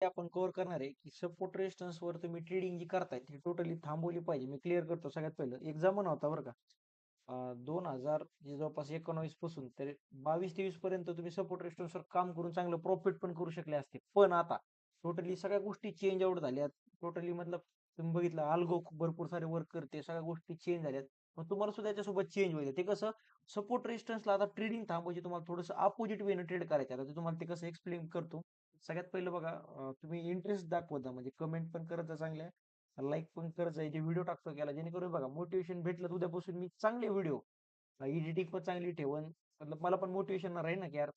ते आपण कव्हर करणार आहे की सपोर्ट रेजिस्टन्स वर तुम्ही ट्रेडिंग जी करताय ती टोटली थांबवली पाहिजे. मी क्लिअर करतो सगळ्यात पहिलं. एक जमाना होता बरं का. 2000 जे जवळपास 19 पासून तर 22-23 पर्यंत तुम्ही सपोर्ट रेजिस्टन्सवर काम करून चांगलं प्रॉफिट पण करू शकले असते. पण आता टोटली सगळ्या गोष्टी चेंज आउट झाल्यात. टोटली मतलब तुम्ही बघितलं अल्गो भरपूर सारे वर्क करते. सगळ्या गोष्टी चेंज झाल्यात. मग तुम्हाला सुद्धा त्याच्यासोबत चेंज होईल. ते कसं सपोर्ट रेजिस्टन्सला आता ट्रेडिंग थांबवायची तुम्हाला थोडंसं अपोजिट वेनं ट्रेड करायचं. आता ते तुम्हाला ते कसं एक्सप्लेन करतो. सगळ्यात पहिलं बघा तुम्ही इंटरेस्ट दाखवता म्हणजे कमेंट पण करत जा चांगल्या, लाईक पण करत जा. जे व्हिडिओ टाकतो त्याला जेणेकरून बघा मोटिवेशन भेटलं तर उद्यापासून मी चांगले व्हिडिओ एडिटिंग पण चांगली ठेवन. मतलब मला पण मोटिवेशन राहील ना की यार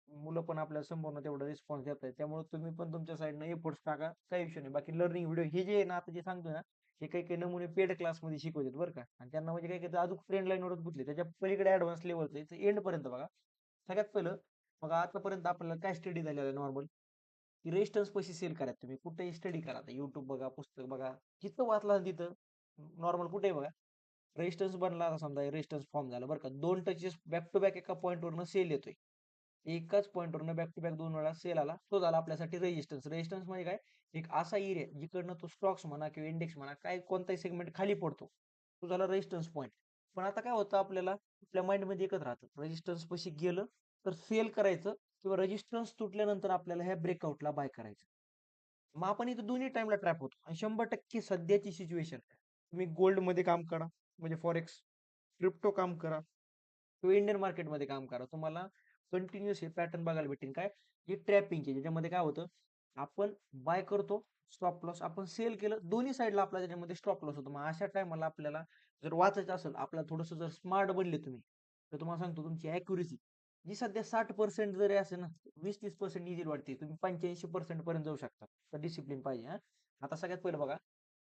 मुलं पण आपल्याला संपूर्ण तेवढा रिस्पॉन्स देत आहेत. त्यामुळे तुम्ही पण तुमच्या साईडनं एफर्ट्स टाका. काही विषय नाही. बाकी लर्निंग व्हिडिओ हे जे आहे ना आता जे सांगतो ना हे काही काही नमुने पेड क्लासमध्ये शिकवतात बरं का. आणि त्यांना म्हणजे काही काही अजून फ्रेंड लाईनवरच गुंतले. त्याच्या पलीकडे ऍडव्हान्स लेवलचं एंड पर्यंत बघा. सगळ्यात पहिलं बघा आतापर्यंत आपल्याला काय स्टडी झालेला आहे नॉर्मल की रेजिस्टन्स पैसे सेल करा. तुम्ही कुठेही स्टडी करा. युट्यूब बघा, पुस्तक बघा, जिथं वाचला तिथं नॉर्मल कुठेही बघा. रेजिस्टन्स बनला आता समजा रेजिस्टन्स फॉर्म झाला बरं का. 2 टचेस बॅक टू बॅक एका पॉईंटवरनं सेल येतोय. एकाच पॉईंटवरनं बॅक टू बॅक 2 वेळा सेल आला. तो झाला आपल्यासाठी रेजिस्टन्स. रेजिस्टन्स म्हणजे काय? एक असा एरिया जिकडनं तो स्टॉक्स म्हणा किंवा इंडेक्स म्हणा काय कोणताही सेगमेंट खाली पडतो. तो झाला रेजिस्टन्स पॉईंट. पण आता काय होतं आपल्याला आपल्या माइंडमध्ये एकच राहतं. रेजिस्टन्स पैसे गेलं तर सेल करायचं किंवा रेजिस्टन्स तुटल्यानंतर आपल्याला ह्या ब्रेकआउटला बाय करायचं. मग आपण इथं दोन्ही टाइमला ट्रॅप होतो. आणि 100% सध्याची सिच्युएशन तुम्ही गोल्डमध्ये काम करा म्हणजे फॉरेक्स, क्रिप्टो काम करा किंवा इंडियन मार्केटमध्ये काम करा. तुम्हाला कंटिन्युअस हे पॅटर्न बघायला भेटेल. काय? हे ट्रॅपिंगचे ज्याच्यामध्ये काय होतं आपण बाय करतो स्टॉप लॉस आपण सेल केलं दोन्ही साईडला आपला त्याच्यामध्ये स्टॉप लॉस होतो. मग अशा टायमाला आपल्याला जर वाचायचं असेल आपल्याला थोडंसं जर स्मार्ट बनले तुम्ही तर तुम्हाला सांगतो तुमची अॅक्युरेसी जी सध्या 60% जरी असेल ना 20-30% इझी वाटते. तुम्ही 85% पर्यंत जाऊ शकता. तर डिसिप्लिन पाहिजे हा. आता सगळ्यात पहिलं बघा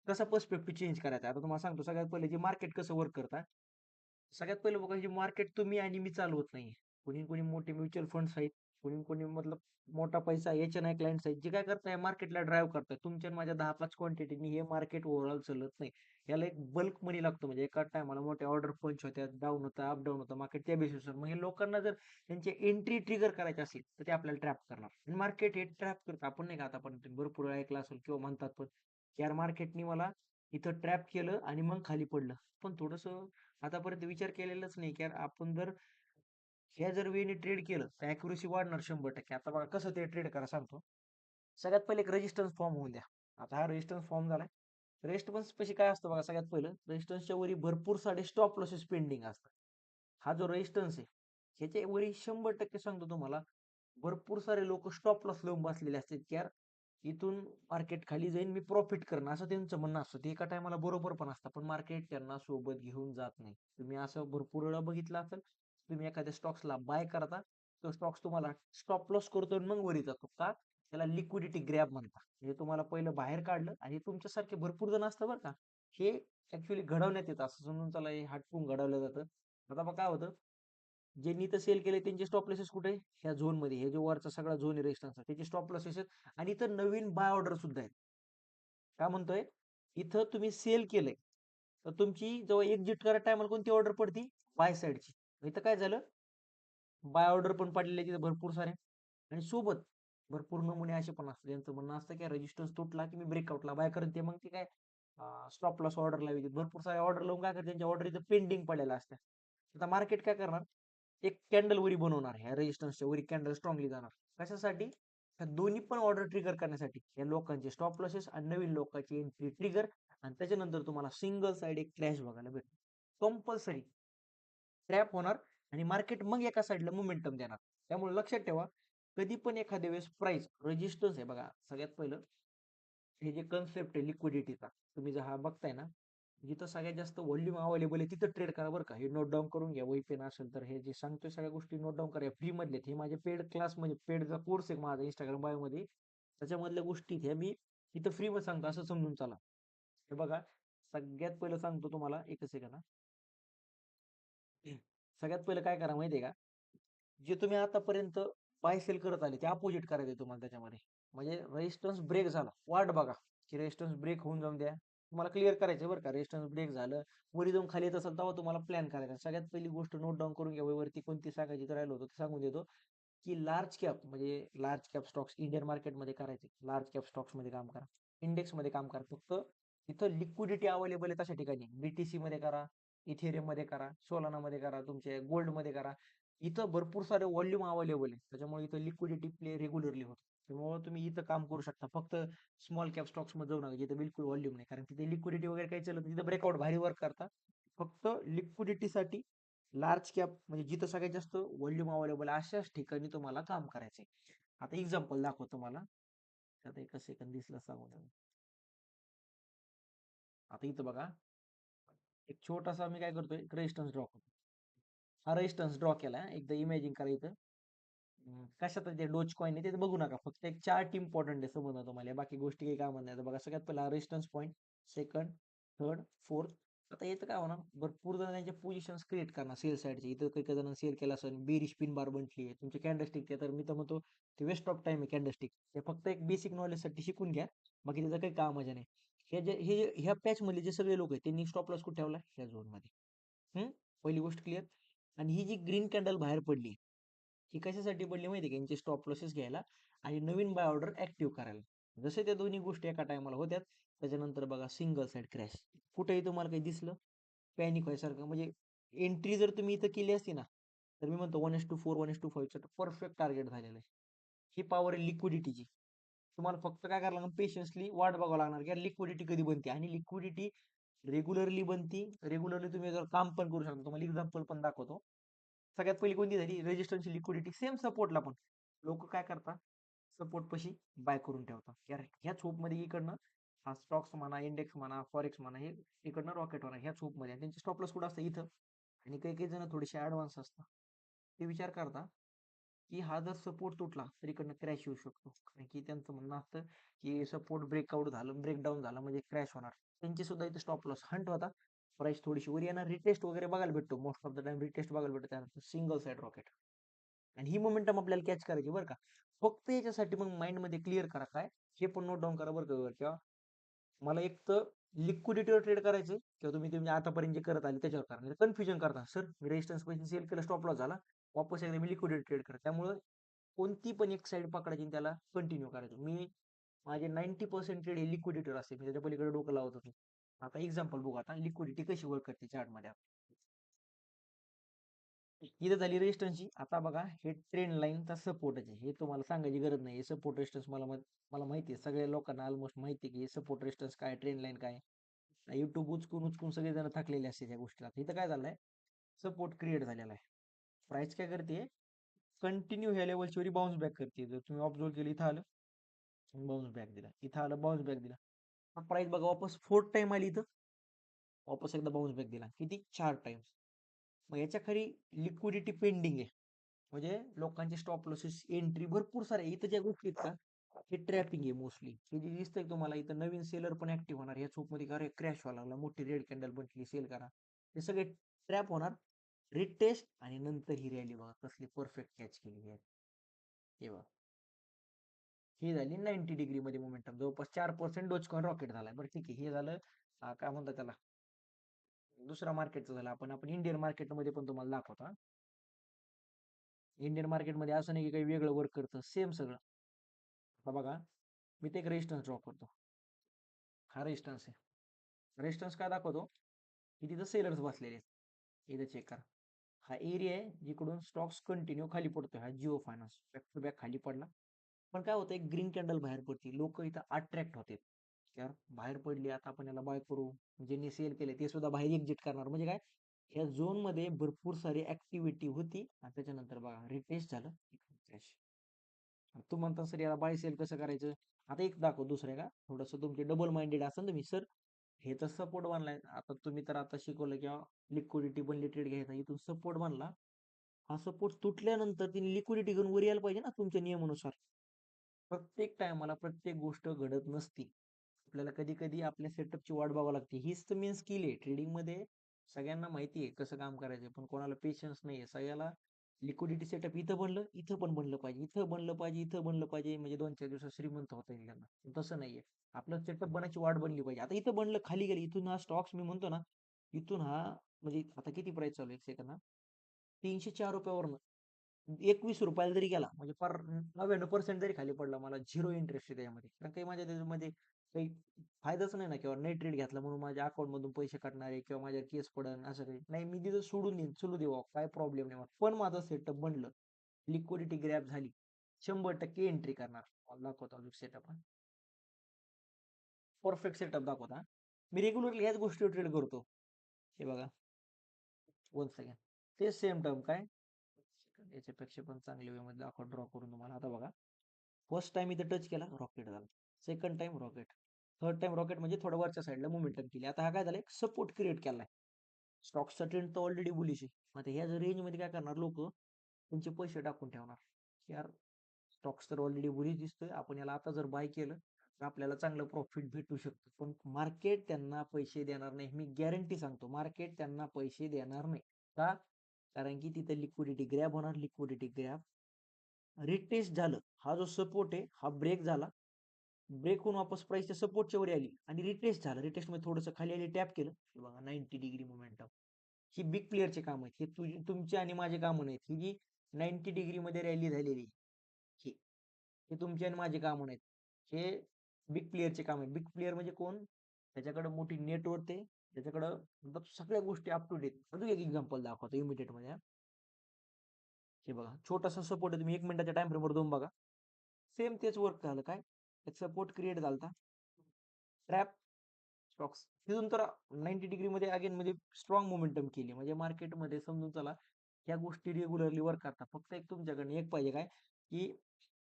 कसा पर्स्पेक्टिव्ह चेंज करायचा. आता तुम्हाला सांगतो सगळ्यात पहिले जे मार्केट कसं वर्क करतात. सगळ्यात पहिलं बघा जे मार्केट तुम्ही आणि मी चालवत नाही. कोणी कोणी मोठे म्युच्युअल फंड्स आहेत. कोणी कोणी मतलब मोठा पैसा एच-एन-आय क्लायंट्स आहेत. जे काय करताय मार्केटला ड्राईव्ह करताय. तुमच्या आणि माझ्या 10-5 क्वांटिटीनी हे मार्केट ओव्हरऑल चालत नाही. याला एक बल्क मनी लागतो म्हणजे एका टायमाला मोठ्या ऑर्डर पंच होत्या, डाऊन होतं, अप डाऊन होतं मार्केट त्या बेसिसवर. मग हे लोकांना जर त्यांची एंट्री ट्रिगर करायची असेल तर ते आपल्याला ट्रॅप करणार. आणि मार्केट हे ट्रॅप करतं. आपण नाही का आतापर्यंत भरपूर वेळा ऐकलं असेल किंवा म्हणतात पण, की यार मार्केटनी मला इथं ट्रॅप केलं आणि मग खाली पडलं. पण थोडंसं आतापर्यंत विचार केलेलाच नाही, की यार आपण ह्या जर वेळेने ट्रेड केलं तर अॅक्युरेसी वाढणार 100%. आता बघा कसं ते ट्रेड करा सांगतो. सगळ्यात पहिले एक रेजिस्टन्स फॉर्म होऊन द्या. आता हा रेजिस्टन्स फॉर्म झालाय. रेजिस्टन्स पैसे काय असतं बघा सगळ्यात पहिलं रेजिस्टन्सच्या वरी भरपूर सारे स्टॉप लॉसेस पेंडिंग असतात. हा जो रेजिस्टन्स आहे ह्याच्या वरी 100% सांगतो तुम्हाला भरपूर सारे लोक स्टॉप लॉस लावून बसलेले असतात की यार इथून मार्केट खाली जाईन मी प्रॉफिट करणं असं त्यांचं म्हणणं असतं. ते एका टायमाला बरोबर पण असतं पण मार्केट त्यांना सोबत घेऊन जात नाही. तुम्ही असं भरपूर वेळा बघितलं असेल. तुम्ही एखाद्या स्टॉक्सला बाय करता तो स्टॉक्स तुम्हाला स्टॉप लॉस करतो आणि मग वरी जातो का? त्याला लिक्विडिटी ग्रॅब म्हणतात. म्हणजे तुम्हाला पहिलं बाहेर काढलं आणि तुमच्यासारखे भरपूर जण असतं बरं का. हे ऍक्च्युली घडवण्यात येतं असं समजून त्याला हे हटकून घडवलं जातं. आता मग काय होतं ज्यांनी इथं सेल केले त्यांचे स्टॉप लॉसेस कुठे ह्या झोन मध्ये हे जो वरचा सगळा झोन आहे रेजिस्टन्सचा त्याचे स्टॉप लॉसेस आहेत आणि इथं नवीन बाय ऑर्डर सुद्धा आहेत. काय म्हणतोय इथं तुम्ही सेल केलंय तर तुमची जेव्हा एक्झिट करायच्या टायमाला कोणती ऑर्डर पडती बाय साईडची. इथं काय झालं बाय ऑर्डर पण पडलेले तिथे भरपूर सारे आणि सोबत भरपूर नमुने असे पण असतात ज्यांचं म्हणणं असतं की रेजिस्टन्स तुटला की मी ब्रेकआउटला बाय करेन ते मग ते काय स्टॉप लॉस ऑर्डर लावायचे भरपूर सारे ऑर्डर लावून काय करतात त्यांच्या ऑर्डर इथं पेंडिंग पडलेल्या असतात. आता मार्केट काय करणार एक कॅन्डल वरी बनवणार ह्या रेजिस्टन्सच्या वरी कॅन्डल स्ट्रॉंगली जाणार कशासाठी ह्या दोन्ही पण ऑर्डर ट्रिगर करण्यासाठी या लोकांचे स्टॉप लॉसेस आणि नवीन लोकांची एंट्री ट्रिगर आणि त्याच्यानंतर तुम्हाला सिंगल साइड एक क्रॅश बघायला भेटेल. कंपल्सरी ट्रॅप होणार आणि मार्केट मग एका साईडला मोमेंटम देणार. त्यामुळे लक्षात ठेवा कधी पण एखाद्या वेळेस प्राइस रेजिस्टन्स आहे बघा सगळ्यात पहिलं हे जे कन्सेप्ट आहे लिक्विडिटीचा तुम्ही जर हा बघताय ना जिथं सगळ्यात जास्त व्हॉल्यूम अवेलेबल आहे तिथं ट्रेड करा बरं का. हे नोट डाऊन करून घ्या वही पेन असेल तर हे जे सांगतोय सगळ्या गोष्टी नोट डाऊन करा फ्री मधले हे माझे पेड क्लास म्हणजे पेडचा कोर्स आहे माझा इंस्टाग्राम बायो मध्ये त्याच्यामधल्या गोष्टी ह्या मी इथं फ्री मध्ये सांगतो असं समजून चला. हे बघा सगळ्यात पहिलं सांगतो तुम्हाला एकच सेकंद हा. सगळ्यात पहिलं काय करा माहितीये का जे तुम्ही आतापर्यंत बाय सेल करत आले ते अपोजिट करायचे तुम्हाला त्याच्यामध्ये म्हणजे रेजिस्टन्स ब्रेक झाला वाट बघा की रेजिस्टन्स ब्रेक होऊन जाऊन द्या तुम्हाला क्लिअर करायचं बरं का. रेजिस्टन्स ब्रेक झालं वरी जाऊन खाली येत असेल तेव्हा तुम्हाला प्लॅन करायचा. सगळ्यात पहिली गोष्ट नोट डाऊन करून घ्या वरती कोणती सांगायची तर राहिलो होतो ते सांगून देतो. की लार्ज कॅप म्हणजे लार्ज कॅप स्टॉक्स इंडियन मार्केटमध्ये करायचे, लार्ज कॅप स्टॉक्स मध्ये काम करा, इंडेक्समध्ये काम करा. फक्त इथं लिक्विडिटी अवेलेबल आहे तशा ठिकाणी बीटीसी मध्ये करा, इथेरियम मध्ये करा, सोलाना मध्ये करा, तुमचे गोल्ड मध्ये करा. इथं भरपूर सारे व्हॉल्यूम अवेलेबल आहे, त्याच्यामुळे इथं लिक्विडिटी प्ले रेग्युलरली होतो. त्यामुळे तुम्ही इथं काम करू शकता. फक्त स्मॉल कॅप स्टॉक्स मध्ये जाऊ नका जिथे बिलकुल व्हॉल्यूम नाही, कारण तिथे लिक्विडिटी वगैरे काही चालत नाही. तिथे ब्रेकआउट भारी वर्क करता. फक्त लिक्विडिटीसाठी लार्ज कॅप म्हणजे जिथं सगळ्यात जास्त व्हॉल्यूम अवेलेबल अशाच ठिकाणी तुम्हाला काम करायचंय. आता एक्झाम्पल दाखवतो तुम्हाला. आता एक सेकंद दिसलं सांगू तुम्ही. आता इथं बघा, एक छोटासा मी काय करतोय, रेजिस्टन्स ड्रॉ करतो. हा रेजिस्टन्स ड्रॉ केला. एकदा इमॅजिन करा इथं. कशात ते डोज कॉइन आहे ते बघू नका. फक्त एक चार्ट इम्पॉर्टंट आहे समजा तुम्हाला. बाकी गोष्टी काही कामात नाही. बघा सगळ्यात पहिला resistance point, second, third, fourth. आता येतं काय होणार, भरपूर जण त्यांचे पोझिशन्स क्रिएट करणार सेल साईडचे. इथं काही जण सेल केला असेल, बेरिश पिन बार बनली आहे तुमचे कॅन्डलस्टिक. तर मी तर म्हणतो ते वेस्ट ऑफ टाइम आहे कॅन्डलस्टिक. हे फक्त एक बेसिक नॉलेज साठी शिकून घ्या, बाकी त्याचं काही कामच नाही. ह्या पॅच मध्ये जे सगळे लोक आहेत त्यांनी स्टॉप लॉस कुठे ठेवला, ह्या झोन मध्ये. पहिली गोष्ट क्लिअर. आणि ही जी ग्रीन कॅन्डल बाहेर पडली, ही कशासाठी पडली माहिती आहे का, यांचे स्टॉप लॉसेस घ्यायला आणि नवीन बाय ऑर्डर ऍक्टिव्ह करायला. जसे त्या दोन्ही गोष्टी एका टायमाला होत्यात, त्याच्यानंतर बघा सिंगल साइड क्रॅश. कुठेही तुम्हाला काही दिसलं पॅनिक व्हायसारखं, म्हणजे एंट्री जर तुम्ही इथं केली असती ना, तर मी म्हणतो 1:4 1:5 परफेक्ट टार्गेट झालेलं आहे. ही पॉवर आहे लिक्विडिटीची. तुम्हाला फक्त काय करायला लागणार, पेशन्सली वाट बघावं लागणार की लिक्विडिटी कधी बनते. आणि लिक्विडिटी रेग्युलरली बनती. रेग्युलरली तुम्ही जर काम पण करू शकता. तुम्हाला एक्झाम्पल पण दाखवतो. सगळ्यात पहिली कोणती झाली, रेजिस्टन्सची लिक्विडिटी. सेम सपोर्टला पण लोक काय करतात, सपोर्ट पशी बाय करून ठेवतात. यार ह्या झोप मध्ये इकडनं हा स्टॉक्स म्हणा, इंडेक्स म्हणा, फॉरेक्स म्हणा, हे इकडनं रॉकेट होणार ह्या झोप मध्ये. त्यांचे स्टॉप लॉस कुठं असतं, इथं. आणि काही काही जण थोडेसे ऍडव्हान्स असतात, ते विचार करता की हा जर सपोर्ट तुटला तर इकडनं क्रॅश येऊ शकतो. कारण की त्यांचं म्हणणं असतं की सपोर्ट ब्रेकआउट झालं, ब्रेकडाऊन झाला म्हणजे क्रॅश होणार. त्यांचे सुद्धा इथे स्टॉप लॉस हंट होता. प्राइस थोडीशी वर येणार, रिटेस्ट वगैरे बघायला भेटतो. Most of the time retest बघायला भेटतो. त्यानंतर सिंगल साइड रॉकेट. आणि ही मोमेंटम आपल्याला कॅच करायची बरं का. फक्त याच्यासाठी मग माइंड मध्ये क्लिअर करा काय, हे पण नोट डाऊन करा बरं का. किंवा मला एक तर लिक्विडिटीवर ट्रेड करायचं, किंवा तुम्ही तुम्ही आतापर्यंत जे करत आले त्याच्यावर करा. कन्फ्युजन करता, सर मी रेजिस्टन्स पैसे सेल केलं, स्टॉप लॉस झाला, वापस एकदा मी लिक्विडिटी ट्रेड करा. त्यामुळे कोणती पण एक साईड पकडायची आणि त्याला कंटिन्यू करायचं. मी माझे 90% ट्रेड हे लिक्विडिटीवर असते, मी त्याच्या पलीकडे डोकं लावत होतो. आता एक्झाम्पल बघू, आता लिक्विडिटी कशी वर्क करते चार्ट मध्ये. इथं झाली रेजिस्टन्सची. आता बघा हे ट्रेंड लाईनचा सपोर्ट आहे, हे तुम्हाला सांगायची गरज नाही. सपोर्ट रेजिस्टन्स मला माहिती आहे, सगळ्या लोकांना ऑलमोस्ट माहिती आहे की सपोर्ट रेजिस्टन्स काय, ट्रेंड लाईन काय. युट्यूब उचकून उचकून सगळे जण थकलेले असते त्या गोष्टीला. इथं काय झालंय, सपोर्ट क्रिएट झालेला आहे. प्राइस काय करते, कंटिन्यू ह्या लेवलची वरी बाउन्स बॅक करते. जर तुम्ही ऑब्झर्व केलं, इथं आलं बाउन्स बॅक दिला, इथं आलं बाउन्स बॅक दिला. प्राइस बघा वापस 4th टाइम आली इथं, वापस एकदा बाउन्स बॅक दिला. किती, 4 टाइम्स. मग याच्या खाली लिक्विडिटी पेंडिंग आहे. म्हणजे लोकांचे स्टॉप लॉसेस एंट्री भरपूर सारे इथं ज्या गोष्टी आहेत का, हे ट्रॅपिंग आहे मोस्टली. हे जे दिसतंय तुम्हाला इथं, नवीन सेलर पण ऍक्टिव्ह होणार. या चूक मध्ये अरे क्रॅश व्हायला लागला, मोठी रेड कॅन्डल बनली, सेल करा. हे सगळे ट्रॅप होणार. रिटेस्ट आणि नंतर ही रॅली बघा कसली परफेक्ट कॅच केली आहे. हे बघा, ही झाली 90 डिग्री मध्ये मोमेंटम. जवळपास 4% डोजकॉइन रॉकेट झालाय. बरं ठीक आहे, हे झालं काय म्हणतात त्याला, दुसरा मार्केटचं झालं. आपण इंडियन मार्केटमध्ये पण तुम्हाला दाखवतो. इंडियन मार्केटमध्ये असं नाही की काही वेगळं वर्क करतं, सेम सगळं. आता बघा, मी ते एक रेजिस्टन्स ड्रॉ करतो. हा रेजिस्टन्स आहे. रेजिस्टन्स काय दाखवतो की तिथं सेलर्स बसलेले आहेत. इथं चेक करा, हा एरिया आहे जिकडून स्टॉक्स कंटिन्यू खाली पडतोय. हा Jio finance back to back खाली पडला. पण काय होतं, एक ग्रीन कॅन्डल बाहेर पडते, लोक इथं अट्रॅक्ट होते. यार बाहेर पडली, आता आपण याला बाय करू. ज्यांनी सेल केले ते सुद्धा बाहेर एक्झिट करणार. म्हणजे काय, ह्या झोन मध्ये भरपूर सारी ऍक्टिव्हिटी होती. आणि त्याच्यानंतर बघा रिटेस्ट झालं, क्रॅश. तू म्हणता सर याला बाय सेल कसं करायचं. आता एक दाखव दुसऱ्या का, थोडस तुमचे डबल माइंडेड असेल तुम्ही, सर हे तर सपोर्ट बनलाय. आता तुम्ही तर आता शिकवलं किंवा लिक्विडिटी बनली ट्रेड घ्यायचा, इथून सपोर्ट बनला. हा सपोर्ट तुटल्यानंतर तिने लिक्विडिटी घेऊन वर यायला पाहिजे ना तुमच्या नियमानुसार. प्रत्येक टायमाला प्रत्येक गोष्ट घडत नसती. आपल्याला कधी कधी आपल्या सेटअपची वाट बघावी लागते. हीच तर मेन स्किल आहे ट्रेडिंग मध्ये. सगळ्यांना माहिती आहे कसं काम करायचं, पण कोणाला पेशन्स नाहीये. सगळ्याला लिक्विडिटी सेटअप इथं बनलं, इथं पण बनलं पाहिजे, इथं बनलं पाहिजे, इथं बनलं पाहिजे, म्हणजे 2-4 दिवसात श्रीमंत होता येईल त्यांना. पण तसं नाहीये. आपलं सेटअप बनायची वाट बनली पाहिजे. आता इथं बनलं, खाली गेलं, इथून हा स्टॉक्स मी म्हणतो ना, इथून हा म्हणजे आता किती प्राइस चालू आहे एक सेकंद, 304 रुपयावरनं एकवीस रुपयाला जरी गेला म्हणजे पर 99% जरी खाली पडला, मला झिरो इंटरेस्ट आहे त्याच्यामध्ये. कारण काही माझ्या त्याच्यामध्ये काही फायदाच नाही ना, किंवा नाही ट्रेड घेतला म्हणून माझ्या अकाउंट मधून पैसे काढणार आहे किंवा माझ्या केस पडन असं काही नाही. मी तिथं सोडून देईन, चलू देवा, काय प्रॉब्लेम नाही मला. पण माझं सेटअप बनलं, लिक्विडिटी ग्रॅब झाली, 100% एंट्री करणार. मला दाखवतो अजून सेटअप. परफेक्ट सेटअप दाखवता. मी रेग्युलरली ह्याच गोष्टी ट्रेड करतो. हे बघा, 1 सेकंड. ते सेम टर्म काय याच्यापेक्षा पण चांगल्या वे मध्ये दाखव, ड्रॉ करून तुम्हाला. आता बघा, फर्स्ट टाइम इथे टच केला, रॉकेट झाला. Second time rocket, third time rocket, म्हणजे थोडं वरच्या साईडला मुवमेंटम केली. आता हा काय झालं, एक सपोर्ट क्रिएट केलाय. स्टॉकचा ट्रेंड तर ऑलरेडी बुलिश आहे. आता ह्या रेंज मध्ये काय करणार लोक, तुमचे पैसे टाकून ठेवणार. यार स्टॉक्स तर ऑलरेडी बुलिश दिसतोय, आपण याला आता जर बाय केलं तर आपल्याला चांगलं प्रॉफिट भेटू शकतं. पण मार्केट त्यांना पैसे देणार नाही, मी गॅरंटी सांगतो. मार्केट त्यांना पैसे देणार नाही. का? कारण की तिथे लिक्विडिटी ग्रॅब होणार. लिक्विडिटी ग्रॅब रिटेस्ट झालं, हा जो सपोर्ट आहे हा ब्रेक झाला, ब्रेक होऊन वापस प्राइसच्या सपोर्टच्या वर आली आणि रिटेस्ट झालं. रिटेस्ट मध्ये थोडंसं खाली आली, टॅप केलं, बघा 90 डिग्री मोमेंटम. ही बिग प्लेअरचे काम आहेत, हे तुमचे आणि माझे काम नाहीत. ही जी 90 डिग्री मध्ये रॅली झालेली, हे हे तुमचे आणि माझे काम नाहीत. हे बिग प्लेअरचे काम आहे. बिग प्लेअर म्हणजे कोण? त्याच्याकडे मोठी नेटवर्क आहे, त्याच्याकडं मतलब सगळ्या गोष्टी अप टू डेट. अजून एक एक्झाम्पल दाखवतो इमिडिएट मध्ये. हे बघा, छोटासा सपोर्ट आहे, तुम्ही 1 मिनिटाच्या टाइम फ्रेमवर दोन बघा, सेम तेच वर्क झालं. काय, एक सपोर्ट क्रिएट झालता, ट्रॅप, स्टॉक्स तिथून तर 90 डिग्री मध्ये अगेन म्हणजे स्ट्रॉंग मोमेंटम केली. म्हणजे मार्केटमध्ये समजून चला, ह्या गोष्टी रेग्युलरली वर्क करतात. फक्त एक तुमच्याकडे एक पाहिजे, काय की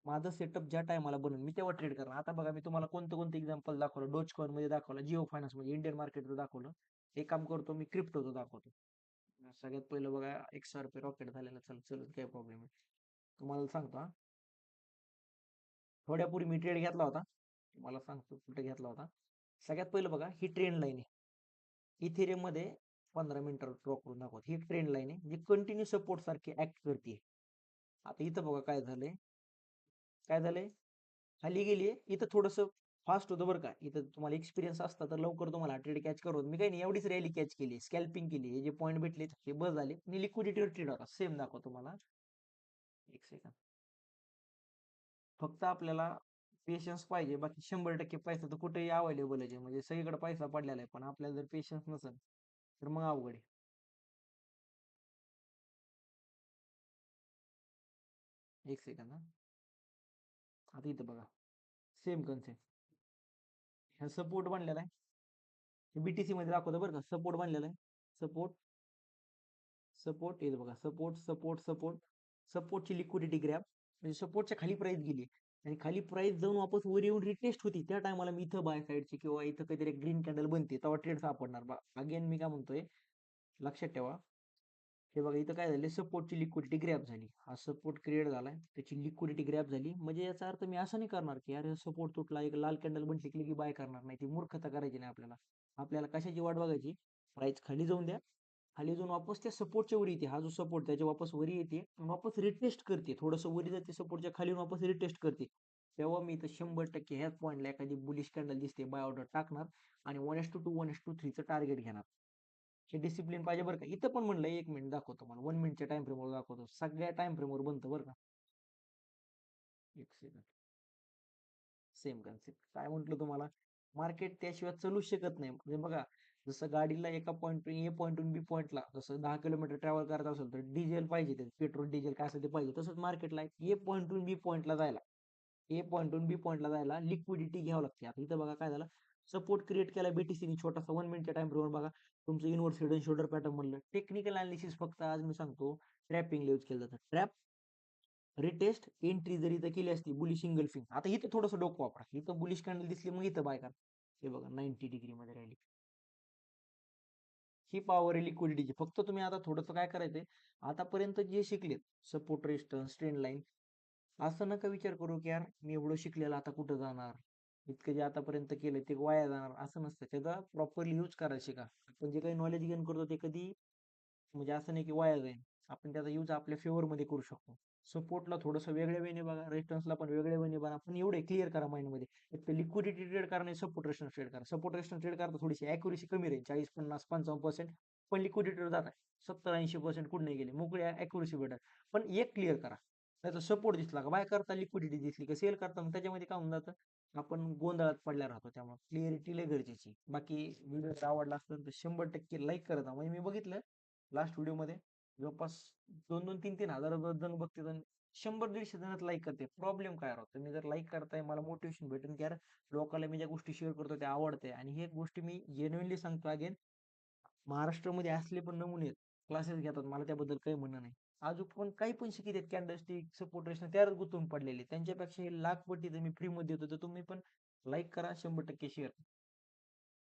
माझं सेटअप ज्या टायमाला बनून मी तेव्हा ट्रेड करणार. आता बघा, मी तुम्हाला कोणतं कोणतं एक्झाम्पल दाखवलं. डोज कॉइन मध्ये दाखवलं, जिओ फायनान्स मध्ये, इंडियन मार्केटचं दाखवलं. एक काम करतो मी, क्रिप्टोचं दाखवतो. सगळ्यात पहिलं बघा, 100 रुपये रॉकेट झालेलं. चल चल, काय प्रॉब्लेम आहे तुम्हाला सांगतो. थोड्यापूर्वी मी ट्रेड घेतला होता, तुम्हाला सांगतो कुठे घेतला होता. सगळ्यात पहिलं बघा, ही ट्रेंड लाईन आहे इथेरियम मध्ये. 15 मिनिटावर ड्रॉ करून दाखवत, ही ट्रेंड लाईन आहे, म्हणजे कंटिन्यू सपोर्ट सारखी ऍक्ट करते. आता इथं बघा काय झालंय, काय झालंय, खाली गेलीये. इथं थोडंसं फास्ट होतं बरं का. इथं तुम्हाला एक्सपिरियन्स असता तर लवकर तुम्हाला ट्रेड कॅच करू. मी काही नाही, एवढीच रॅली कॅच केली, स्कॅल्पिंग केली. हे जे पॉईंट भेटले हे बस झाले. आणि लिक्विडिटीवर ट्रेड होता. सेम दाखवतो तुम्हाला, एक सेकंड. फक्त आपल्याला पेशन्स पाहिजे. बाकी 100% पैसा तर कुठेही अवेलेबल आहे, म्हणजे सगळीकडे पैसा पडलेला आहे. पण आपल्याला जर पेशन्स नसेल तर मग अवघड आहे. एक सेकंड. आता इथं बघा, सेम कन्सेप्ट. ह्या सपोर्ट बनलेला आहे, बीटीसी मध्ये दाखवतो बरं का. सपोर्ट बनलेला आहे, सपोर्ट, सपोर्ट, येत बघा, सपोर्ट सपोर्ट सपोर्ट. सपोर्टची लिक्विडिटी ग्रॅब, म्हणजे सपोर्टच्या खाली प्राइस गेली आणि खाली प्राइस जाऊन वापस वर येऊन रिटेस्ट होती. त्या टायमाला मी इथं बाय साईडची किंवा इथं काहीतरी ग्रीन कॅन्डल बनते, तेव्हा ट्रेड सापडणार. बा अगेन मी काय म्हणतोय, लक्षात ठेवा. हे बघा, इथं काय झालं, सपोर्टची लिक्विडिटी ग्रॅब झाली. हा सपोर्ट क्रिएट झालाय, त्याची लिक्विडिटी ग्रॅब झाली. म्हणजे याचा अर्थ मी असं नाही करणार की यार सपोर्ट तुटला, एक लाल कॅन्डल बन टिकली की बाय करणार नाही. ती मूर्खता करायची नाही आपल्याला. आपल्याला कशाची वाट बघायची, प्राइस खाली जाऊन द्या, खाली जाऊन वापस त्या सपोर्टच्या वर येते. हा जो सपोर्ट त्याच्या वापस वरी येते, वापस रिटेस्ट करते, थोडंसं वरी जाते सपोर्टच्या खाली, वापस रिटेस्ट करते. तेव्हा मी इथं 100% ह्याच पॉईंटला एखादी बुलिश कॅन्डल दिसते, बाय ऑर्डर टाकणार आणि 1:2 1:3 टार्गेट घेणार. हे डिसिप्लिन पाहिजे बरं का. इथं पण म्हणलं 1 मिनिट दाखवतो मला, 1 मिनिटच्या टाइम फ्रेमवर दाखवतो. सगळ्या टाइम फ्रेमवर बनतं बरं का. एक सेकंड, सेम कन्सेप्ट. काय म्हटलं तुम्हाला, मार्केट त्याशिवाय चालूच शकत नाही. म्हणजे बघा, जसं गाडीला एका पॉईंट ए पॉईंटून बी पॉईंटला जसं 10 किलोमीटर ट्रॅव्हल करत असेल तर डिझेल पाहिजे, ते पेट्रोल डिझेल काय असेल ते पाहिजे. तसंच मार्केटला ए पॉईंटून बी पॉईंटला जायला, ए पॉईंटून बी पॉईंटला जायला लिक्विडिटी घ्यावं लागते. आता इथं बघा काय झालं, सपोर्ट क्रिएट केला बीटीसीनी छोटासा. 1 मिनिटच्या टाइम फ्रेमवर बघा, तुमचं inverse head and shoulder pattern म्हणलं. टेक्निकल अनालिसिस फक्त आज मी सांगतो, ट्रॅपिंग यूज केलं जातं. ट्रॅप, रिटेस्ट, एंट्री जर इथं केली असती बुलिश इंगल्फिंग, आता इथं थोडंसं डोकं वापरा. इथं बुलिश कॅन्डल दिसली मग इथं बाय करा. हे बघा 90 डिग्री मध्ये राहिली, ही पॉवर आहे लिक्विडिटीची. फक्त तुम्ही आता थोडंसं काय करायचंय, आतापर्यंत जे शिकलेत, सपोर्ट, रेजिस्टन्स, ट्रेंड लाईन, असं नका विचार करू की यार मी एवढं शिकलेलं आता कुठं जाणार, इतकं जे आतापर्यंत केलं ते वाया जाणार, असं नसतं. त्याचा प्रॉपरली यूज करायचे का. आपण जे काही नॉलेज गेन करतो ते कधी म्हणजे असं नाही की वाया जाईल. आपण त्याचा यूज आपल्या फेवर मध्ये करू शकतो. सपोर्टला थोडंसं वेगळ्या वेने बघा, रेजिस्टन्सला पण वेगळ्या वेने बघा. पण एवढे क्लिअर करा माइंड मध्ये, एक तर लिक्विडिटी ट्रेड करा आणि सपोर्ट रेजिस्टन्स ट्रेड करा. सपोर्ट रेजिस्टन्स ट्रेड करता थोडीशी अॅक्युरेसी कमी राहील, 40 50 55%. पण लिक्विडिटीवर जात आहे. 70-80% कुठे नाही गेले, मोकळी ॲक्युरसी भेटत. पण एक क्लिअर करा. नाहीतर सपोर्ट दिसला का बाय करता लिक्विडिटी दिसली का सेल करता, मग त्याच्यामध्ये काय होऊन जातं, आपण गोंधळात पडल्या राहतो. त्यामुळे क्लिअरिटी लय गरजेची. बाकी व्हिडिओ जर आवडला असेल तर 100% लाईक करत जा. म्हणजे मी बघितलं लास्ट व्हिडिओमध्ये जवळपास 2-2, 3-3 हजार जण बघते, 100-150 जणच लाईक करते. प्रॉब्लेम काय राहतो, तुम्ही जर लाईक करताय मला मोटिवेशन भेटेल की यार लोकांना मी ज्या गोष्टी शेअर करतो त्या आवडते. आणि हे गोष्टी मी जेन्युइनली सांगतो अगेन, महाराष्ट्रामध्ये असले पण नमुने आहेत, क्लासेस घेतात, मला त्याबद्दल काही म्हणणं नाही. अजून पण काही पण शिकित कॅन्डलस्टिक सपोर्ट रेशन त्यावर गुंतून पडलेले, त्यांच्यापेक्षा हे लाख पटी मी फ्रीमध्ये देतो. तर तुम्ही पण लाईक करा, 100% शेअर.